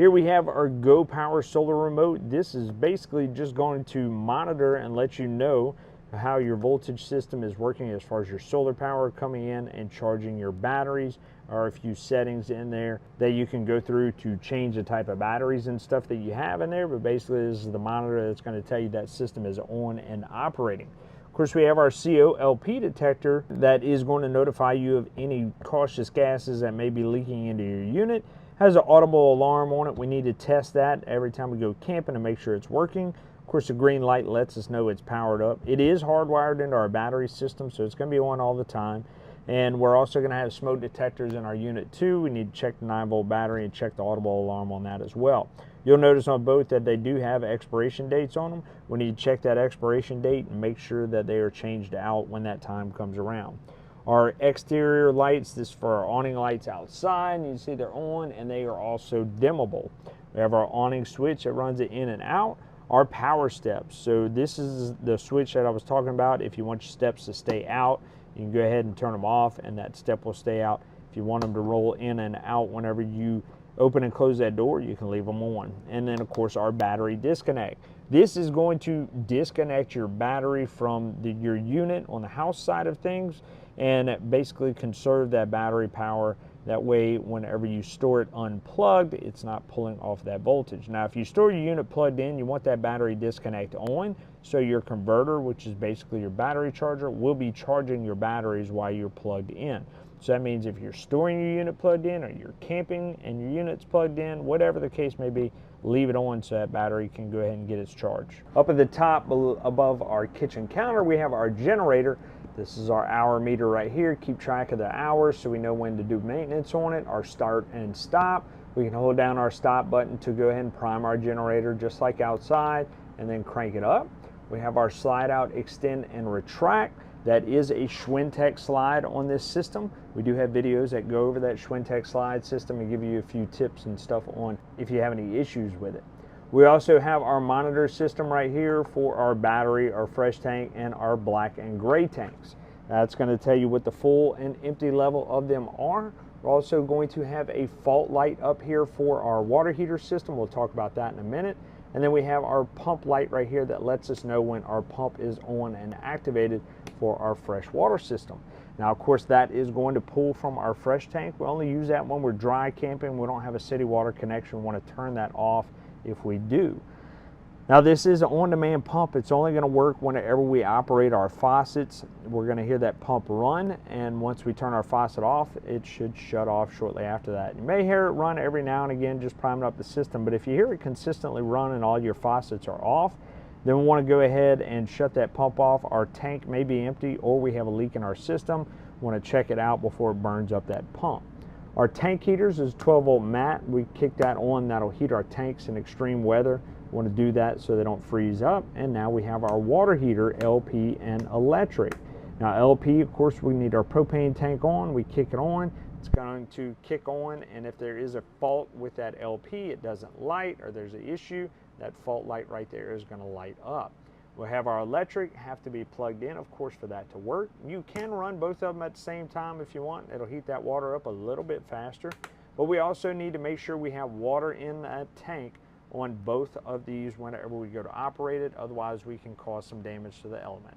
Here we have our Go Power solar remote. This is basically just going to monitor and let you know how your voltage system is working as far as your solar power coming in and charging your batteries. There are a few settings in there that you can go through to change the type of batteries and stuff that you have in there, but basically this is the monitor that's going to tell you that system is on and operating. Of course, we have our COLP detector that is going to notify you of any cautious gases that may be leaking into your unit. Has an audible alarm on it. We need to test that every time we go camping to make sure it's working. Of course, the green light lets us know it's powered up. It is hardwired into our battery system, so it's going to be on all the time. And we're also going to have smoke detectors in our unit too. We need to check the 9-volt battery and check the audible alarm on that as well. You'll notice on both that they do have expiration dates on them. We need to check that expiration date and make sure that they are changed out when that time comes around. Our exterior lights, this is for our awning lights outside. You can see they're on and they are also dimmable. We have our awning switch that runs it in and out. Our power steps. So this is the switch that I was talking about. If you want your steps to stay out, you can go ahead and turn them off and that step will stay out. If you want them to roll in and out whenever you open and close that door, you can leave them on. And then of course our battery disconnect. This is going to disconnect your battery from your unit on the house side of things and basically conserve that battery power. That way, whenever you store it unplugged, it's not pulling off that voltage. Now, if you store your unit plugged in, you want that battery disconnect on, so your converter, which is basically your battery charger, will be charging your batteries while you're plugged in. So that means if you're storing your unit plugged in or you're camping and your unit's plugged in, whatever the case may be, leave it on so that battery can go ahead and get its charge. Up at the top above our kitchen counter, we have our generator. This is our hour meter right here. Keep track of the hours so we know when to do maintenance on it. Our start and stop. We can hold down our stop button to go ahead and prime our generator just like outside and then crank it up. We have our slide out, extend, and retract. That is a Schwintek slide on this system. We do have videos that go over that Schwintek slide system and give you a few tips and stuff on if you have any issues with it. We also have our monitor system right here for our battery, our fresh tank, and our black and gray tanks. That's going to tell you what the full and empty level of them are. We're also going to have a fault light up here for our water heater system. We'll talk about that in a minute. And then we have our pump light right here that lets us know when our pump is on and activated for our fresh water system. Now, of course, that is going to pull from our fresh tank. We only use that when we're dry camping. We don't have a city water connection. We want to turn that off if we do. Now, this is an on-demand pump. It's only going to work whenever we operate our faucets. We're going to hear that pump run, and once we turn our faucet off, it should shut off shortly after that. You may hear it run every now and again, just priming up the system, but if you hear it consistently run and all your faucets are off, then we want to go ahead and shut that pump off. Our tank may be empty or we have a leak in our system. We want to check it out before it burns up that pump. Our tank heaters is 12-volt mat. We kick that on. That'll heat our tanks in extreme weather. We want to do that so they don't freeze up. And now we have our water heater, LP and electric. Now LP, of course, we need our propane tank on. We kick it on. It's going to kick on, and if there is a fault with that LP, it doesn't light, or there's an issue, that fault light right there is going to light up. We'll have our electric, have to be plugged in, of course, for that to work. You can run both of them at the same time if you want. It'll heat that water up a little bit faster. But we also need to make sure we have water in that tank on both of these whenever we go to operate it. Otherwise, we can cause some damage to the element.